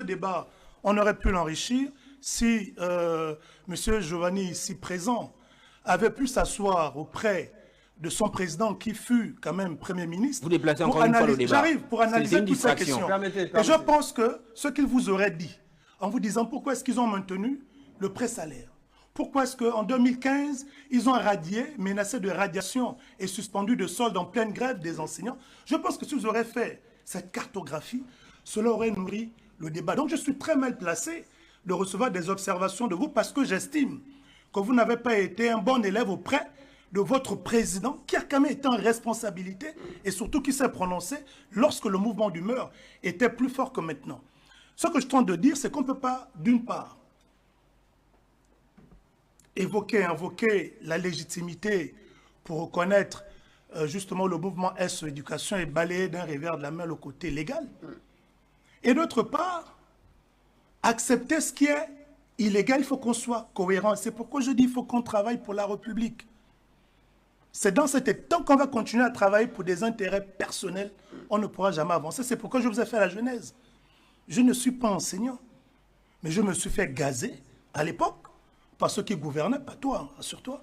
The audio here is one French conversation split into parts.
débat, on aurait pu l'enrichir si M. Giovanni, ici présent, avait pu s'asseoir auprès de son président qui fut quand même Premier ministre. Vous déplacez encore une fois le débat. J'arrive pour analyser toutes ces questions. Permettez. Et je pense que ce qu'il vous aurait dit, en vous disant pourquoi est-ce qu'ils ont maintenu le pré-salaire, pourquoi est-ce qu'en 2015, ils ont radié, menacé de radiation et suspendu de solde en pleine grève des enseignants, je pense que si vous aurez fait cette cartographie, cela aurait nourri le débat. Donc je suis très mal placé de recevoir des observations de vous parce que j'estime que vous n'avez pas été un bon élève auprès de votre président qui a quand même été en responsabilité et surtout qui s'est prononcé lorsque le mouvement d'humeur était plus fort que maintenant. Ce que je tente de dire, c'est qu'on ne peut pas, d'une part, invoquer la légitimité pour reconnaître justement le mouvement S éducation et balayer d'un revers de la main le côté légal. Et d'autre part, accepter ce qui est illégal, il faut qu'on soit cohérent. C'est pourquoi je dis qu'il faut qu'on travaille pour la République. C'est dans cet temps qu'on va continuer à travailler pour des intérêts personnels, on ne pourra jamais avancer. C'est pourquoi je vous ai fait la genèse. Je ne suis pas enseignant, mais je me suis fait gazer à l'époque par ceux qui gouvernaient, pas toi, assure-toi.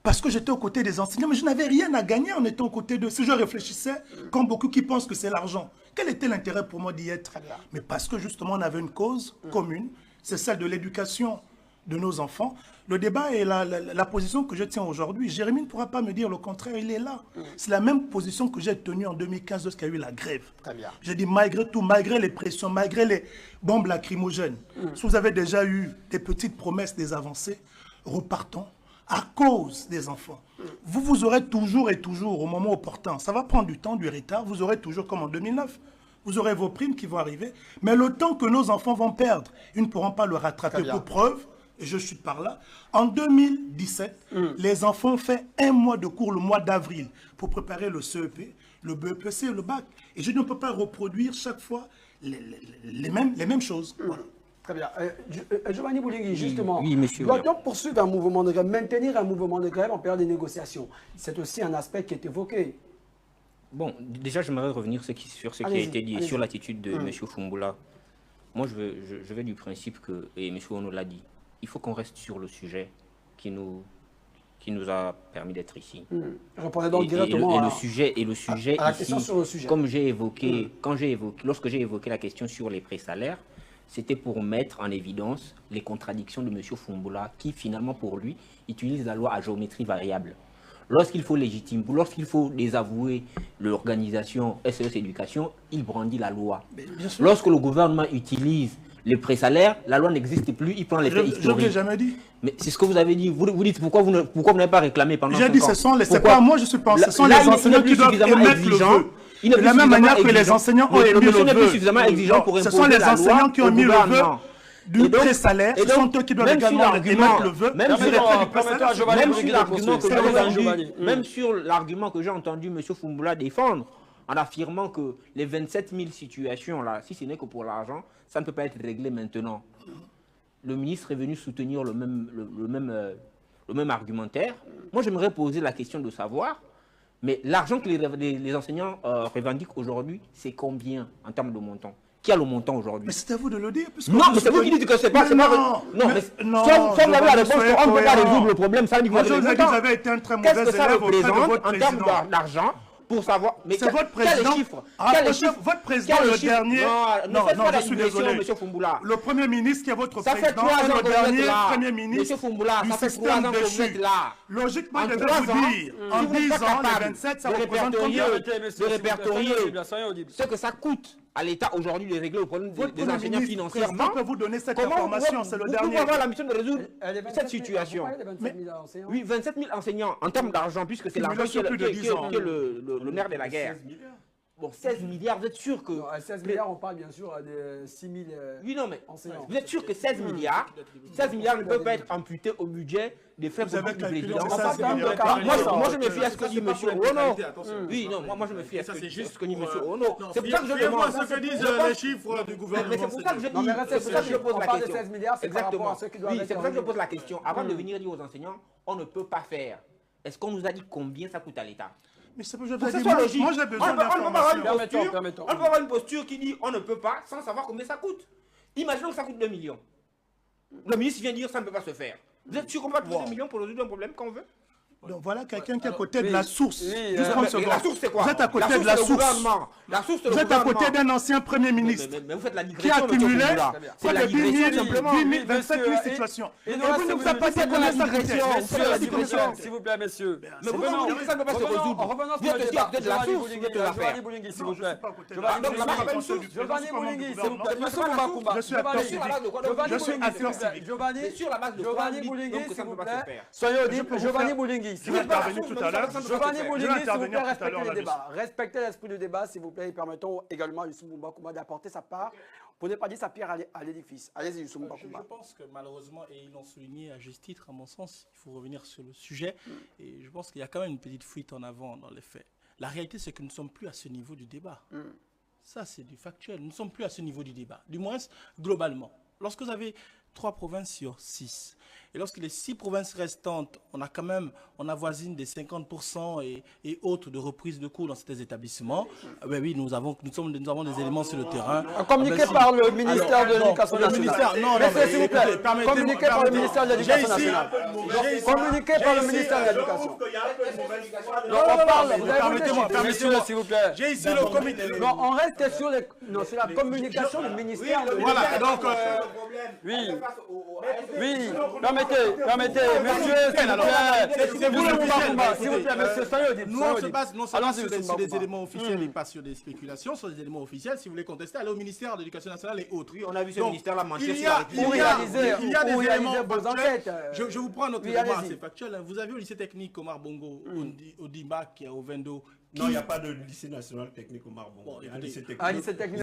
Parce que j'étais aux côtés des enseignants, mais je n'avais rien à gagner en étant aux côtés d'eux. Si je réfléchissais, comme beaucoup qui pensent que c'est l'argent, quel était l'intérêt pour moi d'y être? Mais parce que justement, on avait une cause commune, c'est celle de l'éducation de nos enfants. Le débat est la position que je tiens aujourd'hui. Jérémy ne pourra pas me dire le contraire, il est là. C'est la même position que j'ai tenue en 2015 lorsqu'il y a eu la grève. J'ai dit malgré tout, malgré les pressions, malgré les bombes lacrymogènes, si vous avez déjà eu des petites promesses, des avancées, repartons à cause des enfants. Vous aurez toujours et toujours au moment opportun. Ça va prendre du temps, du retard. Vous aurez toujours comme en 2009. Vous aurez vos primes qui vont arriver. Mais le temps que nos enfants vont perdre, ils ne pourront pas le rattraper. Pour preuve, et je suis par là, en 2017, les enfants ont fait 1 mois de cours le mois d'avril pour préparer le CEP, le BEPC et le bac. Et je ne peux pas reproduire chaque fois les mêmes choses. Voilà. Très bien. Giovanni Bouligui, justement, oui, monsieur, doit-on poursuivre un mouvement de grève, maintenir un mouvement de grève en période de négociation? C'est aussi un aspect qui est évoqué. Bon, déjà, j'aimerais revenir sur ce qui a été dit, sur l'attitude de M. Fumboula. Moi, je vais du principe que, et M. Ono l'a dit, il faut qu'on reste sur le sujet qui nous a permis d'être ici. Répondez donc directement à la question sur le sujet. Comme j'ai évoqué, lorsque j'ai évoqué la question sur les pré-salaires, c'était pour mettre en évidence les contradictions de M. Fumboula, qui finalement pour lui utilise la loi à géométrie variable. Lorsqu'il faut lorsqu'il faut désavouer l'organisation SES Éducation, il brandit la loi. Lorsque le gouvernement utilise les pré-salaires, la loi n'existe plus, il prend les faits historiques. Je ne l'ai jamais dit. Mais c'est ce que vous avez dit. Vous dites pourquoi vous n'avez pas réclamé pendant 5 ans. J'ai dit, c'est pas moi, je suis pas. Ce sont les enseignants qui doivent émettre le vœu. De la même manière que les enseignants ont émis le vœu. Le n'est plus suffisamment exigeant pour imposer la loi. Ce sont les enseignants qui ont mis le vœu du pré-salaire. Ce sont eux qui doivent également émettre le vœu. Même sur l'argument que j'ai entendu M. Fumboula défendre, en affirmant que les 27 000 situations, là, si ce n'est que pour l'argent, ça ne peut pas être réglé maintenant. Le ministre est venu soutenir le même argumentaire. Moi, j'aimerais poser la question de savoir, mais l'argent que les enseignants revendiquent aujourd'hui, c'est combien en termes de montant? Qui a le montant aujourd'hui? Mais c'est à vous de le dire. Non, mais c'est vous qui dites que c'est pas... Non, mais sans vous avez la réponse, on ne peut pas résoudre le problème. Ça, moi, je vous ai dit que vous avez été un très mauvais élève. Qu'est-ce que ça représente en termes d'argent pour savoir... C'est votre président. Votre président, le dernier... Non, je suis désolé. Le Premier ministre qui est votre président, le dernier Premier ministre du système de chute. Logiquement, je vais vous dire, en 10 ans, les 27, ça représente combien? De répertorier ce que ça coûte à l'État aujourd'hui de régler le problème des enseignants financièrement. Je peux vous donner cette information, c'est le dernier. Vous pouvez avoir la mission de résoudre cette situation. Oui, 27 000 enseignants en termes d'argent, puisque c'est l'argent qui est le nerf de la guerre. Bon, 16 milliards, vous êtes sûr que... Non, à 16 milliards, on parle bien sûr de 6 000 oui, non, mais enseignants. Vous êtes sûr que 16 milliards ne peuvent pas être amputés au budget des frais pour le président? Moi, je me fie à ce que dit M. Ono. Oui, non, moi, je me fie à ce que dit M. Ono. C'est pour ça que je demande... ce que disent les chiffres du gouvernement. Mais c'est pour ça que je dis... C'est pour ça que je pose la question. 16 milliards, c'est par rapport à ceux qui doivent oui, c'est pour ça que je pose la question. Avant de venir dire aux enseignants, on ne peut pas faire. Est-ce qu'on nous a dit combien ça coûte à l'État? Mais c'est pas, je Pour que te ce dis, soit logique. moi j'ai besoin On peut avoir une d'informations. posture, Permettons. on peut avoir une posture qui dit on ne peut pas sans savoir combien ça coûte. Imaginons que ça coûte 2 millions. Le ministre vient dire ça ne peut pas se faire. Vous êtes sûr qu'on va trouver 2 millions pour résoudre un problème qu'on veut? Donc voilà quelqu'un qui est à côté de oui, la source. oui, Juste 30 secondes. La source, c'est quoi? Vous êtes à côté source, de la c'est le source. gouvernement. La source, c'est le Vous êtes à côté gouvernement. d'un ancien Premier ministre Mais vous faites la qui a digression, accumulé monsieur Foumbula. C'est la près de 10 digression, 000, simplement. 10 000, 27 000 et- situations. et Et nous, vous ne vous avez pas dit combien ça coûtait. S'il vous plaît, messieurs. Mais vous me dites que ça ne peut pas se résoudre. Revenons Vous êtes aussi à côté de la source, vous êtes de l'affaire. Giovanni Boulingui, s'il vous plaît. Giovanni Boulingui, s'il vous plaît. Monsieur Moubakoumba. Je suis acteur civique. Je suis acteur civique. Giovanni Boulingui, donc s'il ça ne vous peut pas se plaît. faire. Soyez Je audible. peux vous Giovanni faire- Boulingui, Je s'il vais vous plaît. intervenir tout à l'heure. Giovanni Boulingui, s'il vous plaît, intervenir tout à respectez l'heure le là-dessus. débat. Respectez l'esprit du débat, s'il vous plaît, et permettons également à Youssouf Moubakoumba d'apporter sa part pour ne pas dire sa pierre à l'édifice. Allez-y, Youssouf Je Moubakoumba. pense que malheureusement, et ils l'ont souligné à juste titre, à mon sens, il faut revenir sur le sujet. Et je pense qu'il y a quand même une petite fuite en avant dans les faits. La réalité, c'est que nous ne sommes plus à ce niveau du débat. Ça, c'est du factuel. Nous ne sommes plus à ce niveau du débat. Du moins, globalement. Lorsque vous avez 3 provinces sur 6, et lorsque les 6 provinces restantes, on avoisine des 50% et autres de reprise de cours dans ces établissements, ben oui, nous avons des éléments sur le terrain. Communiqué Ah ben, par le ministère alors, de l'Éducation le ministère, nationale. non, Messieurs, mais s'il vous plaît. écoutez, permettez-moi- Communiqué par le ministère de l'Éducation J'ai ici- nationale. j'ai ici- Communiqué par le ministère de l'Éducation. Non, on parle. Vous avez Permettez-moi, compris, messieurs, s'il vous plaît. J'ai ici le comité. Non, on reste sur les. Non, c'est la communication du ministère de l'Éducation. Voilà, donc, Oui. Oui, permettez, messieurs, s'il vous plaît. c'est vous le officiel. S'il vous plaît, monsieur, soyez audible. Nous, soyez on se audible. base non seulement Allons-y, sur Youssouf des Moubakoumba. éléments officiels et pas sur des spéculations, sur des éléments officiels. Si vous voulez contester, allez au ministère de l'Éducation nationale et autres. Oui, on a vu ce Donc, ministère-là mentir il y sur la a, République. Pour il y a des réaliser éléments vos factuels. enquêtes. Je vous prends notre Oui, élément allez-y. assez factuel. Vous avez au lycée technique Omar Bongo, au DIMAC, au Vendo. Non, il n'y a pas de lycée national technique au Marbon. Bon, Il y a un écoutez, lycée technique. Ah, lycée technique.